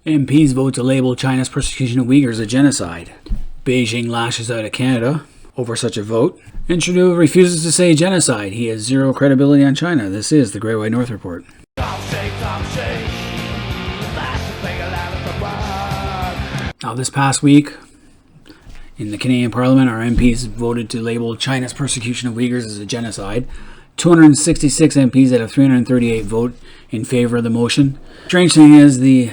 MPs vote to label China's persecution of Uighurs a genocide. Beijing lashes out at Canada over such a vote. And Trudeau refuses to say genocide. He has zero credibility on China. This is the Great White North Report. Now, this past week, in the Canadian Parliament, our MPs voted to label China's persecution of Uighurs as a genocide. 266 MPs out of 338 vote in favor of the motion. Strange thing is, the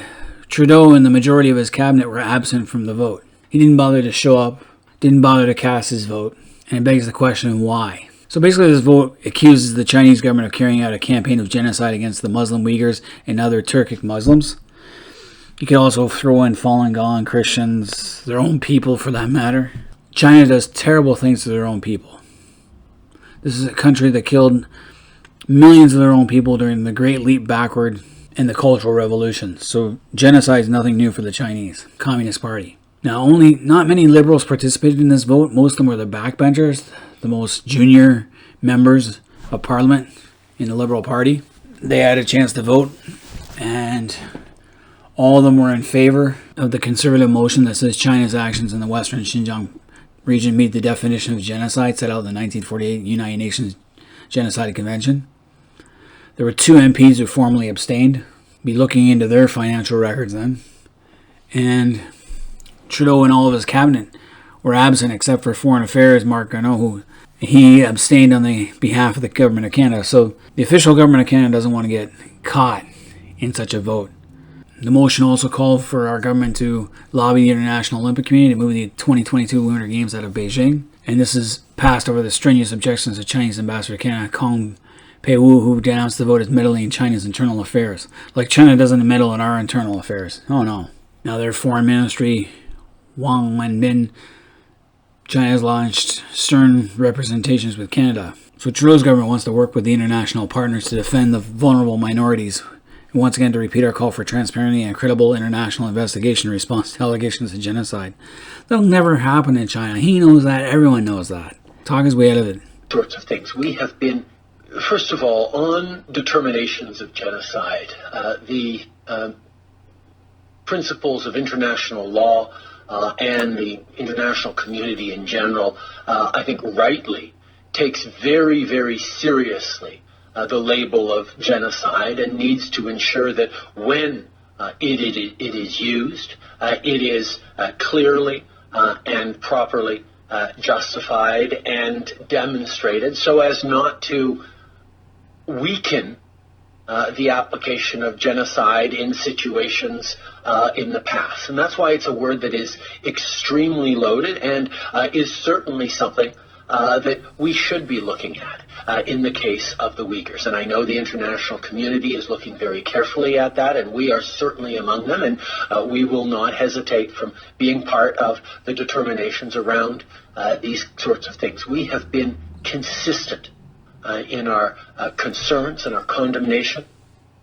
Trudeau and the majority of his cabinet were absent from the vote. He didn't bother to show up, didn't bother to cast his vote, and it begs the question, why? So basically, this vote accuses the Chinese government of carrying out a campaign of genocide against the Muslim Uighurs and other Turkic Muslims. You could also throw in Falun Gong Christians, their own people for that matter. China does terrible things to their own people. This is a country that killed millions of their own people during the Great Leap Backward and the Cultural Revolution. So genocide is nothing new for the Chinese Communist Party. Now, not many liberals participated in this vote. Most of them were the backbenchers, the most junior members of Parliament in the Liberal Party. They had a chance to vote, and all of them were in favor of the conservative motion that says China's actions in the Western Xinjiang region meet the definition of genocide set out in the 1948 United Nations Genocide Convention. There were 2 MPs who formally abstained. Be looking into their financial records then. And Trudeau and all of his cabinet were absent except for Foreign Affairs, Marc Garneau, who he abstained on the behalf of the Government of Canada. So the official Government of Canada doesn't want to get caught in such a vote. The motion also called for our government to lobby the International Olympic Committee to move the 2022 Winter Games out of Beijing. And this is passed over the strenuous objections of Chinese Ambassador to Canada, Kong Peiwu, who denounced the vote as meddling in China's internal affairs. Like China doesn't meddle in our internal affairs. Oh no. Now their foreign ministry, Wang Wenbin, China has launched stern representations with Canada. So Trudeau's government wants to work with the international partners to defend the vulnerable minorities. And once again, to repeat our call for transparency and credible international investigation in response to allegations of genocide. That'll never happen in China. He knows that. Everyone knows that. Talk his way out of it. Sorts of things. We have been, first of all, on determinations of genocide. The principles of international law and the international community in general, I think rightly, takes very, very seriously the label of genocide and needs to ensure that when it is used, it is clearly and properly justified and demonstrated so as not to weaken the application of genocide in situations in the past. And that's why it's a word that is extremely loaded and is certainly something that we should be looking at in the case of the Uighurs. And I know the international community is looking very carefully at that, and we are certainly among them, and we will not hesitate from being part of the determinations around these sorts of things. We have been consistent in our concerns and our condemnation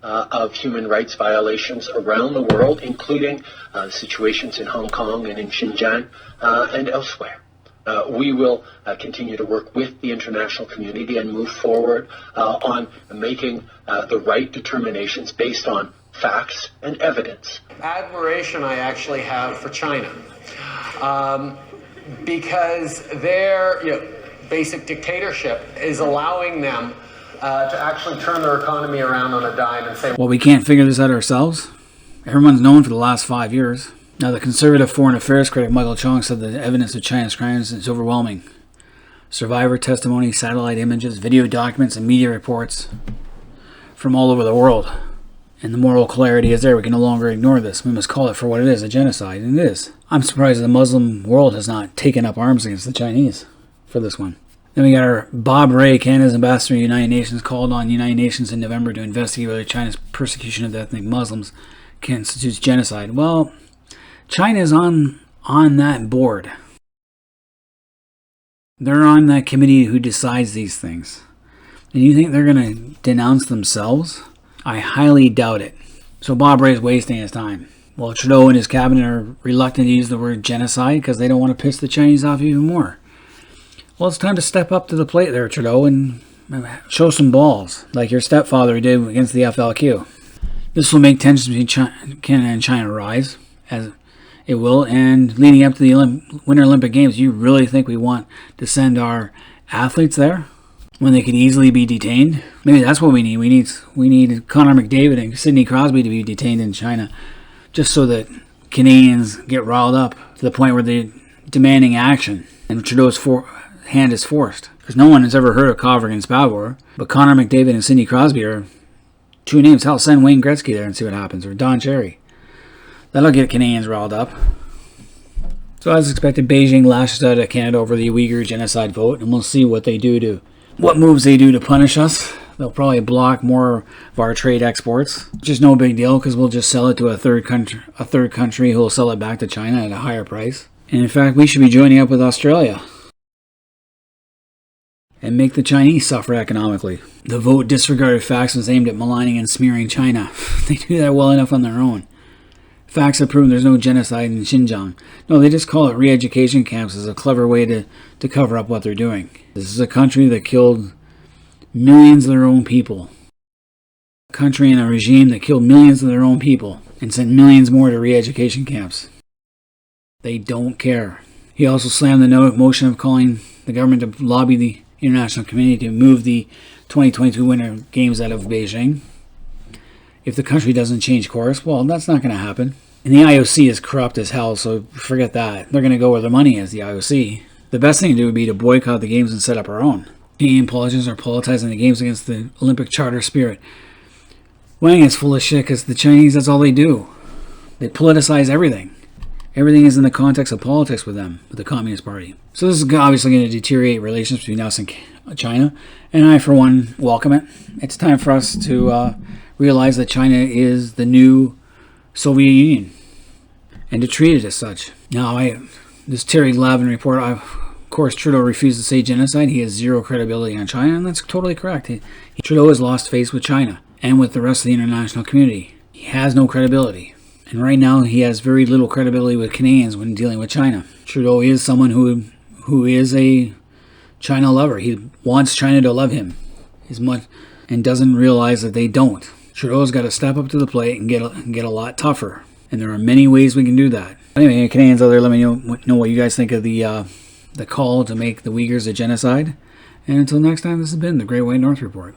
of human rights violations around the world, including situations in Hong Kong and in Xinjiang and elsewhere. We will continue to work with the international community and move forward on making the right determinations based on facts and evidence. Admiration I actually have for China because their basic dictatorship is allowing them to actually turn their economy around on a dime and say, well, we can't figure this out ourselves. Everyone's known for the last 5 years. Now, the conservative foreign affairs critic Michael Chong said the evidence of China's crimes is overwhelming. Survivor testimony, satellite images, video documents, and media reports from all over the world. And the moral clarity is there. We can no longer ignore this. We must call it for what it is, a genocide. And it is. I'm surprised the Muslim world has not taken up arms against the Chinese for this one. Then we got our Bob Rae, Canada's ambassador to the United Nations, called on the United Nations in November to investigate whether China's persecution of ethnic Muslims constitutes genocide. Well, China's on that board. They're on that committee who decides these things. And you think they're going to denounce themselves? I highly doubt it. So Bob Rae is wasting his time. Well, Trudeau and his cabinet are reluctant to use the word genocide because they don't want to piss the Chinese off even more. Well, it's time to step up to the plate there, Trudeau, and show some balls, like your stepfather did against the FLQ. This will make tensions between Canada and China rise, as it will. And leading up to the Winter Olympic Games, you really think we want to send our athletes there when they could easily be detained? Maybe that's what we need. We need Connor McDavid and Sidney Crosby to be detained in China, just so that Canadians get riled up to the point where they're demanding action and Trudeau's hand is forced. Because no one has ever heard of Kovrig and Spavor, but Connor McDavid and Sidney Crosby are two names. Hell, send Wayne Gretzky there and see what happens, or Don Cherry. That'll get Canadians riled up. So as expected, Beijing lashes out at Canada over the Uyghur genocide vote, and we'll see what moves they do to punish us. They'll probably block more of our trade exports, which is no big deal because we'll just sell it to a third country who will sell it back to China at a higher price. And in fact, we should be joining up with Australia and make the Chinese suffer economically. The vote disregarded facts and was aimed at maligning and smearing China. They do that well enough on their own. Facts have proven there's no genocide in Xinjiang. No, they just call it re-education camps as a clever way to cover up what they're doing. This is a country that killed millions of their own people. A country and a regime that killed millions of their own people and sent millions more to re-education camps. They don't care. He also slammed the motion of calling the government to lobby the international community to move the 2022 Winter Games out of Beijing. If the country doesn't change course, well, that's not going to happen. And the IOC is corrupt as hell, so forget that. They're going to go where the money is, the IOC. The best thing to do would be to boycott the games and set up our own. Canadian politicians are politicizing the games against the Olympic Charter spirit. Wang is full of shit because the Chinese, that's all they do. They politicize everything. Everything is in the context of politics with them, with the Communist Party. So this is obviously going to deteriorate relations between us and China, and I, for one, welcome it. It's time for us to realize that China is the new Soviet Union, and to treat it as such. Now, this Terry Lavin report, of course, Trudeau refused to say genocide. He has zero credibility on China, and that's totally correct. Trudeau has lost face with China and with the rest of the international community. He has no credibility. And right now, he has very little credibility with Canadians when dealing with China. Trudeau is someone who is a China lover. He wants China to love him as much, and doesn't realize that they don't. Trudeau's got to step up to the plate and get a lot tougher. And there are many ways we can do that. Anyway, Canadians out there, let me know what you guys think of the call to make the Uighurs a genocide. And until next time, this has been the Great White North Report.